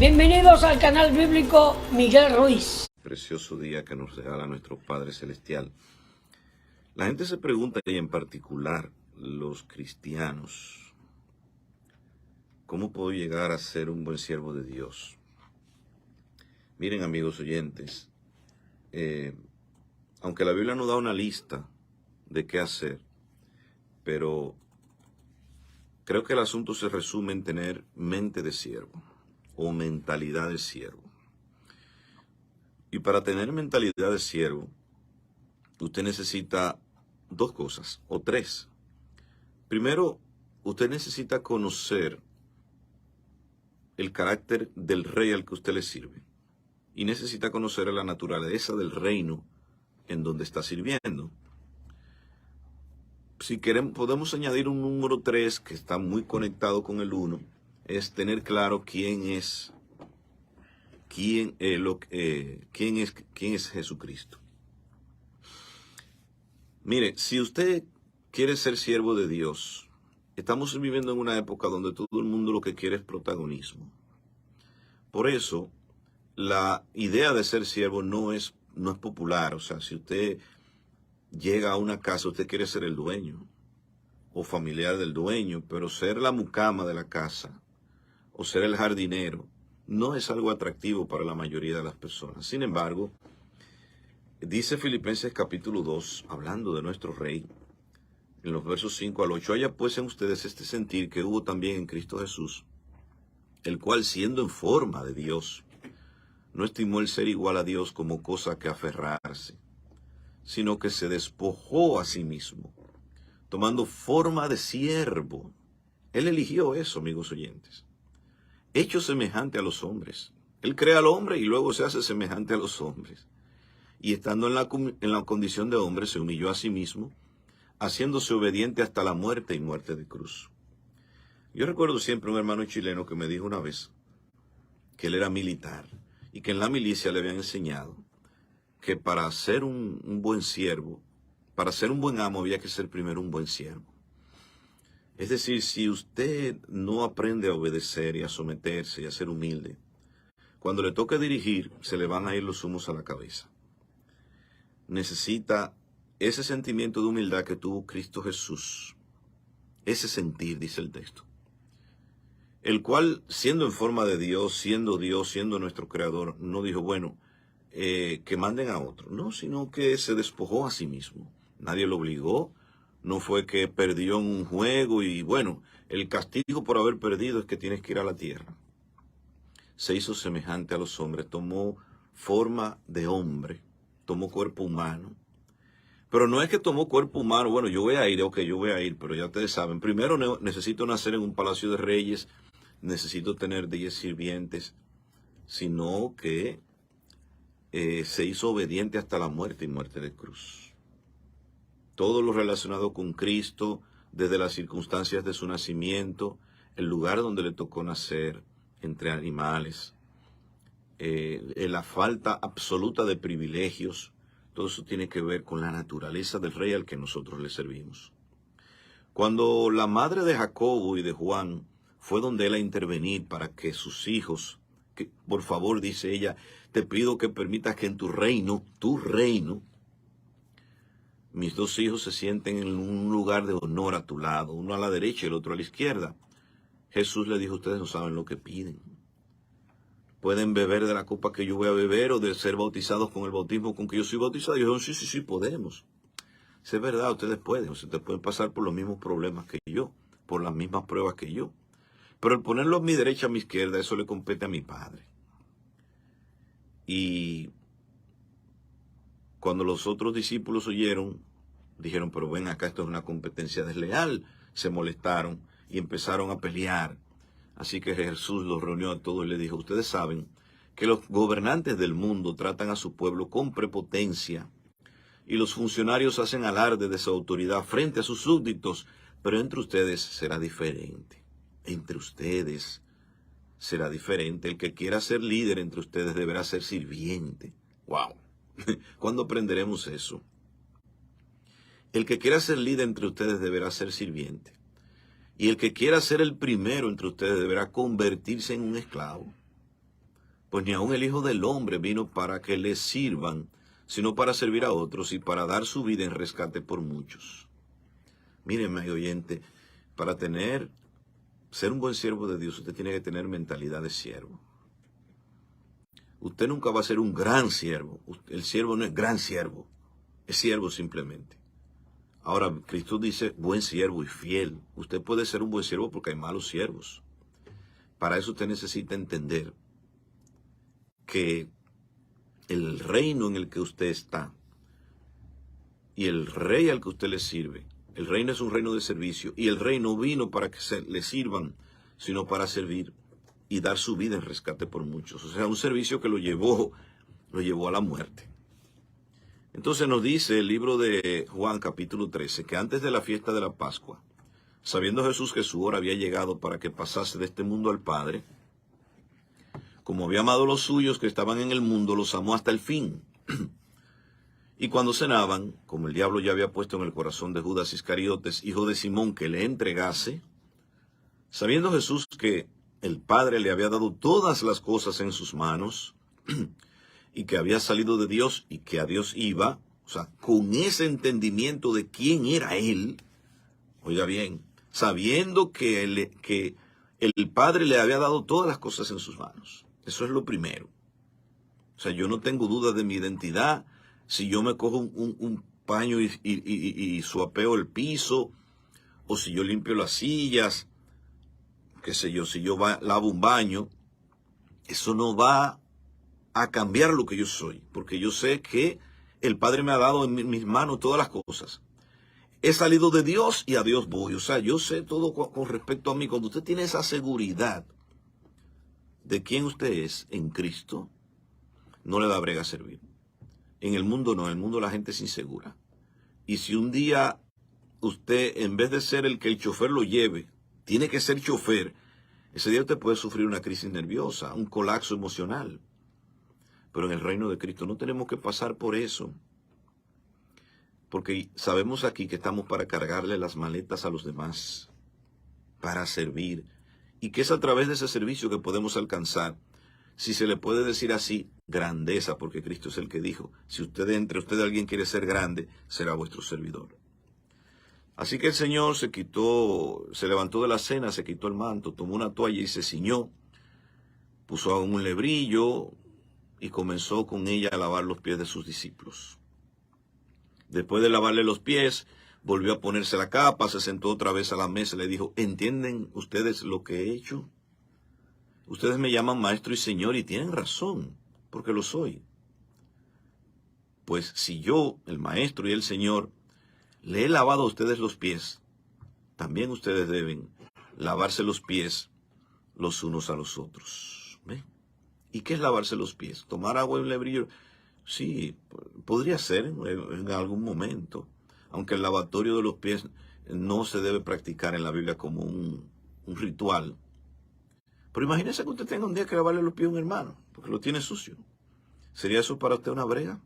Bienvenidos al canal bíblico Miguel Ruiz. Precioso día que nos regala nuestro Padre Celestial. La gente se pregunta, y en particular los cristianos, ¿cómo puedo llegar a ser un buen siervo de Dios? Miren, amigos oyentes, aunque la Biblia nos da una lista de qué hacer, pero creo que el asunto se resume en tener mente de siervo o mentalidad de siervo. Y para tener mentalidad de siervo, usted necesita dos cosas, o tres. Primero, usted necesita conocer el carácter del rey al que usted le sirve. Y necesita conocer la naturaleza del reino en donde está sirviendo. Si queremos, podemos añadir un número 3 que está muy conectado con el 1, es tener claro quién es Jesucristo. Mire, si usted quiere ser siervo de Dios, estamos viviendo en una época donde todo el mundo lo que quiere es protagonismo. Por eso, la idea de ser siervo no es popular. O sea, si usted llega a una casa, usted quiere ser el dueño o familiar del dueño, pero ser la mucama de la casa o ser el jardinero no es algo atractivo para la mayoría de las personas. Sin embargo, dice Filipenses capítulo 2, hablando de nuestro Rey, en los versos 5 al 8, haya pues en ustedes este sentir que hubo también en Cristo Jesús, el cual siendo en forma de Dios, no estimó el ser igual a Dios como cosa que aferrarse, sino que se despojó a sí mismo, tomando forma de siervo. Él eligió eso, amigos oyentes. Hecho semejante a los hombres. Él crea al hombre y luego se hace semejante a los hombres. Y estando en la condición de hombre, se humilló a sí mismo, haciéndose obediente hasta la muerte y muerte de cruz. Yo recuerdo siempre un hermano chileno que me dijo una vez que él era militar y que en la milicia le habían enseñado que para ser un buen siervo, para ser un buen amo, había que ser primero un buen siervo. Es decir, si usted no aprende a obedecer y a someterse y a ser humilde, cuando le toque dirigir, se le van a ir los humos a la cabeza. Necesita ese sentimiento de humildad que tuvo Cristo Jesús. Ese sentir, dice el texto. El cual, siendo en forma de Dios, siendo nuestro creador, no dijo, bueno, que manden a otro. No, sino que se despojó a sí mismo. Nadie lo obligó. No fue que perdió en un juego y bueno, el castigo por haber perdido es que tienes que ir a la tierra. Se hizo semejante a los hombres, tomó forma de hombre, tomó cuerpo humano. Pero no es que tomó cuerpo humano, bueno, yo voy a ir, pero ya ustedes saben, primero necesito nacer en un palacio de reyes, necesito tener 10 sirvientes, sino que se hizo obediente hasta la muerte y muerte de cruz. Todo lo relacionado con Cristo, desde las circunstancias de su nacimiento, el lugar donde le tocó nacer, entre animales, la falta absoluta de privilegios, todo eso tiene que ver con la naturaleza del rey al que nosotros le servimos. Cuando la madre de Jacobo y de Juan fue donde él a intervenir para que sus hijos, que por favor, dice ella, te pido que permitas que en tu reino, mis dos hijos se sienten en un lugar de honor a tu lado, uno a la derecha y el otro a la izquierda. Jesús le dijo, ustedes no saben lo que piden. ¿Pueden beber de la copa que yo voy a beber o de ser bautizados con el bautismo con que yo soy bautizado? Y yo dijeron, sí, podemos. Si es verdad, ustedes pueden pasar por los mismos problemas que yo, por las mismas pruebas que yo. Pero el ponerlo a mi derecha, a mi izquierda, eso le compete a mi Padre. Y cuando los otros discípulos oyeron, dijeron, pero ven acá, esto es una competencia desleal. Se molestaron y empezaron a pelear. Así que Jesús los reunió a todos y les dijo, ustedes saben que los gobernantes del mundo tratan a su pueblo con prepotencia y los funcionarios hacen alarde de su autoridad frente a sus súbditos, pero entre ustedes será diferente. Entre ustedes será diferente. El que quiera ser líder entre ustedes deberá ser sirviente. ¡Wow! ¿Cuándo aprenderemos eso? El que quiera ser líder entre ustedes deberá ser sirviente. Y el que quiera ser el primero entre ustedes deberá convertirse en un esclavo. Pues ni aun el Hijo del Hombre vino para que le sirvan, sino para servir a otros y para dar su vida en rescate por muchos. Mírenme, oyente, para ser un buen siervo de Dios, usted tiene que tener mentalidad de siervo. Usted nunca va a ser un gran siervo. El siervo no es gran siervo, es siervo simplemente. Ahora, Cristo dice buen siervo y fiel. Usted puede ser un buen siervo porque hay malos siervos. Para eso usted necesita entender que el reino en el que usted está y el rey al que usted le sirve, el reino es un reino de servicio y el rey no vino para que le sirvan, sino para servir y dar su vida en rescate por muchos. O sea, un servicio que lo llevó a la muerte. Entonces nos dice el libro de Juan capítulo 13 que antes de la fiesta de la Pascua, sabiendo Jesús que su hora había llegado para que pasase de este mundo al Padre, como había amado a los suyos que estaban en el mundo, los amó hasta el fin. Y cuando cenaban, como el diablo ya había puesto en el corazón de Judas Iscariotes, hijo de Simón, que le entregase, sabiendo Jesús que el Padre le había dado todas las cosas en sus manos, y que había salido de Dios y que a Dios iba, o sea, con ese entendimiento de quién era Él, oiga bien, sabiendo que el Padre le había dado todas las cosas en sus manos. Eso es lo primero. O sea, yo no tengo duda de mi identidad. Si yo me cojo un paño y suapeo el piso, o si yo limpio las sillas, qué sé yo, si yo lavo un baño, eso no va a cambiar lo que yo soy, porque yo sé que el Padre me ha dado en mis manos todas las cosas. He salido de Dios y a Dios voy. O sea, yo sé todo con respecto a mí. Cuando usted tiene esa seguridad de quién usted es en Cristo, no le da brega servir. En el mundo no, en el mundo la gente es insegura. Y si un día usted, en vez de ser el que el chofer lo lleve, tiene que ser chofer, ese día usted puede sufrir una crisis nerviosa, un colapso emocional. Pero en el reino de Cristo no tenemos que pasar por eso. Porque sabemos aquí que estamos para cargarle las maletas a los demás, para servir. Y que es a través de ese servicio que podemos alcanzar, si se le puede decir así, grandeza, porque Cristo es el que dijo, si entre ustedes alguien quiere ser grande, será vuestro servidor. Así que el Señor se levantó de la cena, se quitó el manto, tomó una toalla y se ciñó, puso un lebrillo y comenzó con ella a lavar los pies de sus discípulos. Después de lavarle los pies, volvió a ponerse la capa, se sentó otra vez a la mesa y le dijo, ¿entienden ustedes lo que he hecho? Ustedes me llaman maestro y señor y tienen razón, porque lo soy. Pues si yo, el maestro y el señor, le he lavado a ustedes los pies, también ustedes deben lavarse los pies los unos a los otros. ¿Ve? ¿Y qué es lavarse los pies? ¿Tomar agua y un lebrillo? Sí, podría ser en algún momento, aunque el lavatorio de los pies no se debe practicar en la Biblia como un ritual. Pero imagínese que usted tenga un día que lavarle los pies a un hermano, porque lo tiene sucio. ¿Sería eso para usted una brega?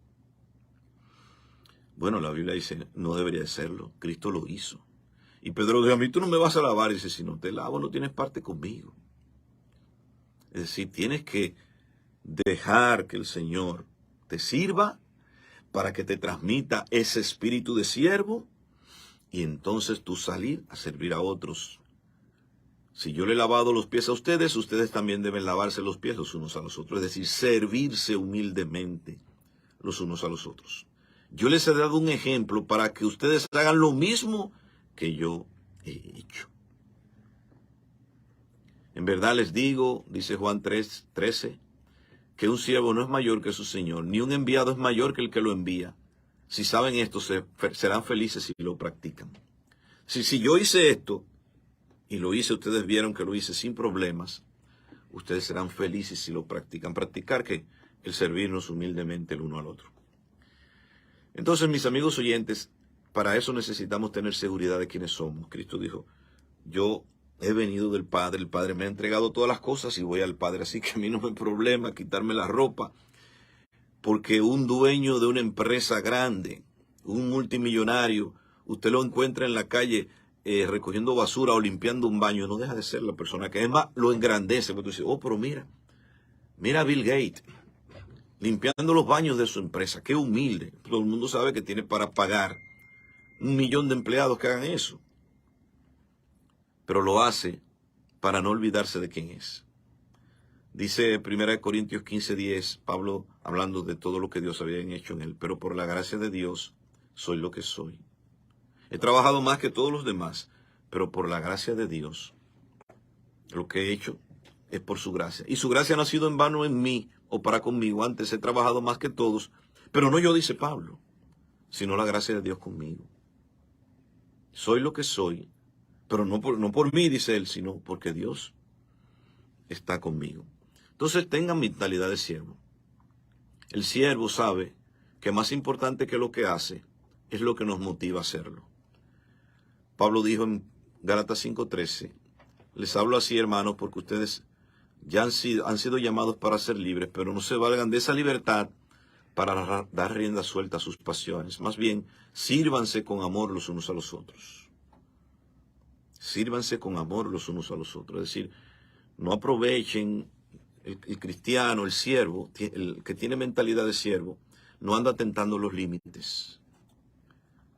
Bueno, la Biblia dice, no debería de serlo. Cristo lo hizo. Y Pedro dijo, a mí tú no me vas a lavar. Y dice, si no te lavo, no tienes parte conmigo. Es decir, tienes que dejar que el Señor te sirva para que te transmita ese espíritu de siervo y entonces tú salir a servir a otros. Si yo le he lavado los pies a ustedes, ustedes también deben lavarse los pies los unos a los otros. Es decir, servirse humildemente los unos a los otros. Yo les he dado un ejemplo para que ustedes hagan lo mismo que yo he hecho. En verdad les digo, dice Juan 3:13, que un siervo no es mayor que su señor, ni un enviado es mayor que el que lo envía. Si saben esto, serán felices si lo practican. Si yo hice esto, y lo hice, ustedes vieron que lo hice sin problemas, ustedes serán felices si lo practican. ¿Practicar qué? El servirnos humildemente el uno al otro. Entonces, mis amigos oyentes, para eso necesitamos tener seguridad de quiénes somos. Cristo dijo, yo he venido del Padre, el Padre me ha entregado todas las cosas y voy al Padre, así que a mí no me problema quitarme la ropa, porque un dueño de una empresa grande, un multimillonario, usted lo encuentra en la calle recogiendo basura o limpiando un baño, no deja de ser la persona que es más, lo engrandece, porque tú dices, oh, pero mira, Mira a Bill Gates limpiando los baños de su empresa. Qué humilde. Todo el mundo sabe que tiene para pagar 1 millón de empleados que hagan eso. Pero lo hace para no olvidarse de quién es. Dice 1 Corintios 15:10, Pablo hablando de todo lo que Dios había hecho en él. Pero por la gracia de Dios soy lo que soy. He trabajado más que todos los demás, pero por la gracia de Dios lo que he hecho es por su gracia. Y su gracia no ha sido en vano en mí o para conmigo. Antes he trabajado más que todos, pero no yo, dice Pablo, sino la gracia de Dios conmigo. Soy lo que soy, pero no por mí, dice él, sino porque Dios está conmigo. Entonces tengan mentalidad de siervo. El siervo sabe que más importante que lo que hace es lo que nos motiva a hacerlo. Pablo dijo en Gálatas 5:13, les hablo así, hermanos, porque ustedes ya han sido llamados para ser libres, pero no se valgan de esa libertad para dar rienda suelta a sus pasiones. Más bien, sírvanse con amor los unos a los otros. Sírvanse con amor los unos a los otros. Es decir, no aprovechen el cristiano, el siervo, el que tiene mentalidad de siervo, no anda tentando los límites,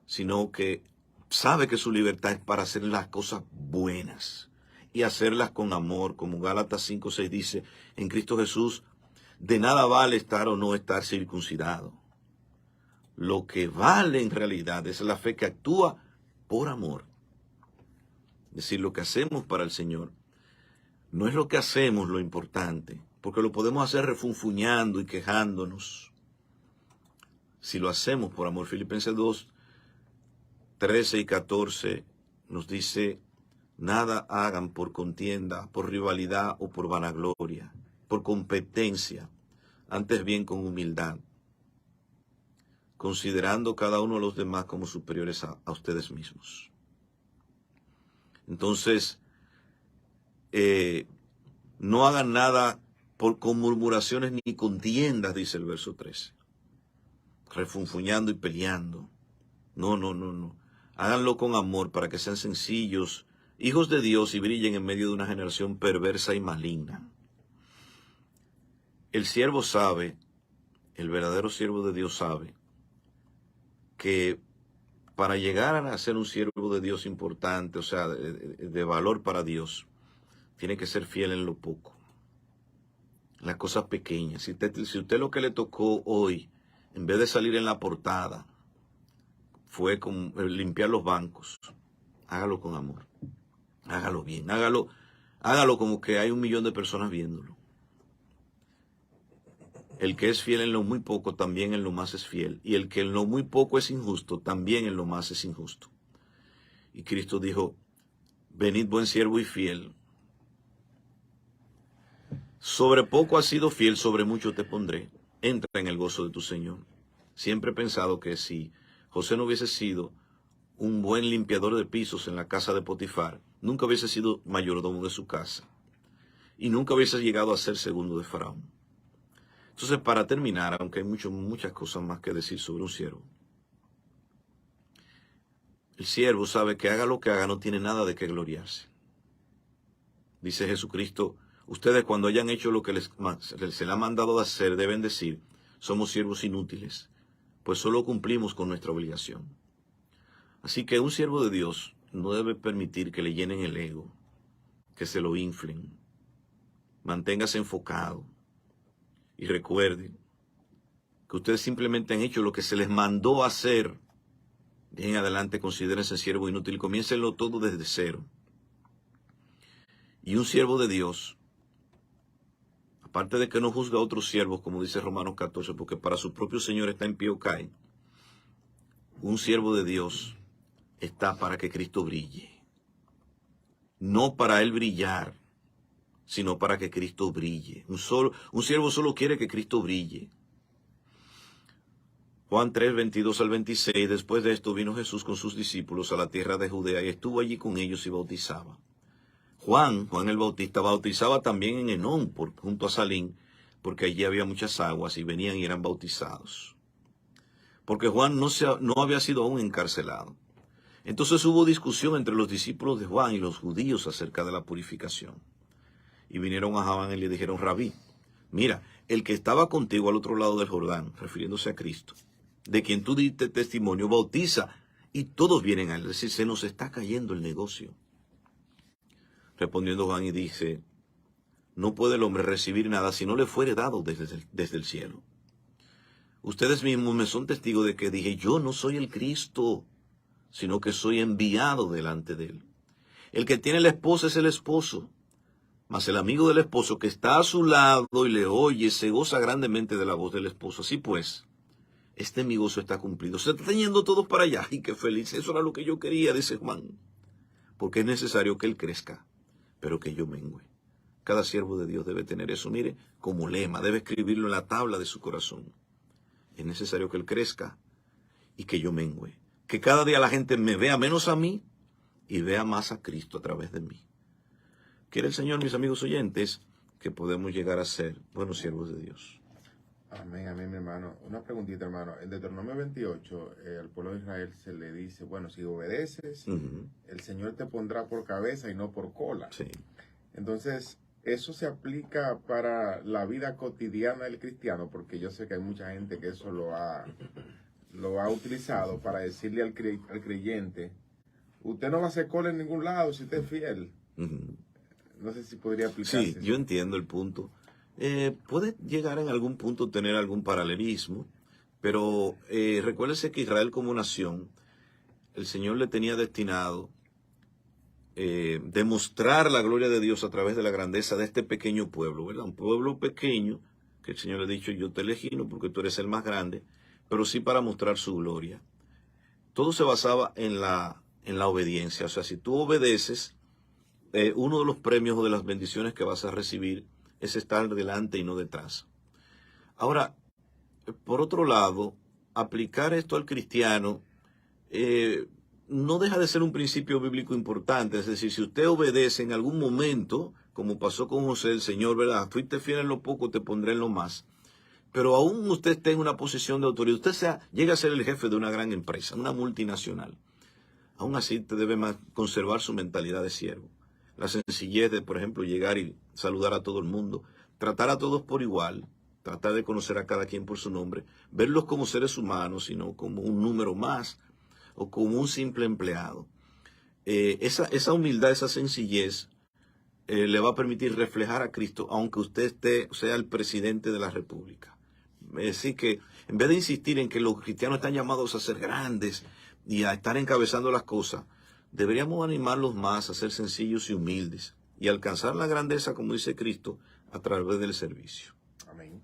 sino que sabe que su libertad es para hacer las cosas buenas y hacerlas con amor, como Gálatas 5:6 dice, en Cristo Jesús, de nada vale estar o no estar circuncidado. Lo que vale en realidad es la fe que actúa por amor. Es decir, lo que hacemos para el Señor no es lo que hacemos lo importante, porque lo podemos hacer refunfuñando y quejándonos. Si lo hacemos por amor, Filipenses 2:13 y 14 nos dice, nada hagan por contienda, por rivalidad o por vanagloria, por competencia, antes bien con humildad, considerando cada uno a los demás como superiores a ustedes mismos. Entonces, no hagan nada con murmuraciones ni contiendas, dice el verso 13, refunfuñando y peleando. No. Háganlo con amor para que sean sencillos, hijos de Dios y brillen en medio de una generación perversa y maligna. El siervo sabe, el verdadero siervo de Dios sabe, que para llegar a ser un siervo de Dios importante, o sea, de valor para Dios, tiene que ser fiel en lo poco, en las cosas pequeñas. Si usted lo que le tocó hoy, en vez de salir en la portada, fue limpiar los bancos, hágalo con amor, hágalo bien, hágalo como que hay 1 millón de personas viéndolo. El que es fiel en lo muy poco, también en lo más es fiel. Y el que en lo muy poco es injusto, también en lo más es injusto. Y Cristo dijo, venid buen siervo y fiel. Sobre poco has sido fiel, sobre mucho te pondré. Entra en el gozo de tu Señor. Siempre he pensado que si José no hubiese sido un buen limpiador de pisos en la casa de Potifar, nunca hubiese sido mayordomo de su casa. Y nunca hubiese llegado a ser segundo de Faraón. Entonces, para terminar, aunque hay muchas cosas más que decir sobre un siervo, el siervo sabe que haga lo que haga, no tiene nada de qué gloriarse. Dice Jesucristo, ustedes cuando hayan hecho lo que se les ha mandado de hacer, deben decir, somos siervos inútiles, pues solo cumplimos con nuestra obligación. Así que un siervo de Dios no debe permitir que le llenen el ego, que se lo inflen. Manténgase enfocado. Y recuerden que ustedes simplemente han hecho lo que se les mandó a hacer. De en adelante considérense siervo inútil. Comiéncenlo todo desde cero. Y un siervo de Dios, aparte de que no juzga a otros siervos, como dice Romanos 14, porque para su propio Señor está en pie o cae, un siervo de Dios está para que Cristo brille. No para él brillar, sino para que Cristo brille. Un siervo solo quiere que Cristo brille. Juan 3, 22 al 26, después de esto vino Jesús con sus discípulos a la tierra de Judea y estuvo allí con ellos y bautizaba. Juan el Bautista, bautizaba también en Enón, junto a Salín, porque allí había muchas aguas y venían y eran bautizados. Porque Juan no había sido aún encarcelado. Entonces hubo discusión entre los discípulos de Juan y los judíos acerca de la purificación. Y vinieron a Juan y le dijeron, Rabí, Mira, el que estaba contigo al otro lado del Jordán, refiriéndose a Cristo, de quien tú diste testimonio, bautiza y todos vienen a él. Es decir, se nos está cayendo el negocio. Respondiendo Juan y dice, no puede el hombre recibir nada si no le fuere dado desde el cielo. Ustedes mismos me son testigos de que dije, yo no soy el Cristo, sino que soy enviado delante de él. El que tiene la esposa es el esposo, mas el amigo del esposo que está a su lado y le oye, se goza grandemente de la voz del esposo. Así pues, mi gozo está cumplido. Se están yendo todos para allá. ¡Ay, qué feliz! Eso era lo que yo quería, dice Juan. Porque es necesario que él crezca, pero que yo mengüe. Cada siervo de Dios debe tener eso, mire, como lema. Debe escribirlo en la tabla de su corazón. Es necesario que él crezca y que yo mengüe. Que cada día la gente me vea menos a mí y vea más a Cristo a través de mí. Quiere el Señor, mis amigos oyentes, que podemos llegar a ser buenos siervos de Dios. Amén, amén, mi hermano. Una preguntita, hermano. En Deuteronomio 28, al pueblo de Israel se le dice, bueno, si obedeces, el Señor te pondrá por cabeza y no por cola. Sí. Entonces, eso se aplica para la vida cotidiana del cristiano, porque yo sé que hay mucha gente que eso lo ha utilizado para decirle al creyente, usted no va a hacer cola en ningún lado si usted es fiel. No sé si podría aplicarse. Sí, yo entiendo el punto. Puede llegar en algún punto tener algún paralelismo, pero recuérdese que Israel como nación, el Señor le tenía destinado demostrar la gloria de Dios a través de la grandeza de este pequeño pueblo, ¿verdad? Un pueblo pequeño, que el Señor le ha dicho, yo te elegí no porque tú eres el más grande, pero sí para mostrar su gloria. Todo se basaba en la obediencia. O sea, si tú obedeces, uno de los premios o de las bendiciones que vas a recibir es estar delante y no detrás. Ahora, por otro lado, aplicar esto al cristiano no deja de ser un principio bíblico importante. Es decir, si usted obedece en algún momento, como pasó con José, el Señor, ¿verdad? Fuiste fiel en lo poco, te pondré en lo más. Pero aún usted esté en una posición de autoridad, usted llega a ser el jefe de una gran empresa, una multinacional. Aún así, te debe conservar su mentalidad de siervo. La sencillez de, por ejemplo, llegar y saludar a todo el mundo, tratar a todos por igual, tratar de conocer a cada quien por su nombre, verlos como seres humanos y no como un número más o como un simple empleado. Esa humildad, esa sencillez le va a permitir reflejar a Cristo, aunque usted sea el presidente de la República. Es decir, que en vez de insistir en que los cristianos están llamados a ser grandes y a estar encabezando las cosas, deberíamos animarlos más a ser sencillos y humildes y alcanzar la grandeza, como dice Cristo, a través del servicio. Amén.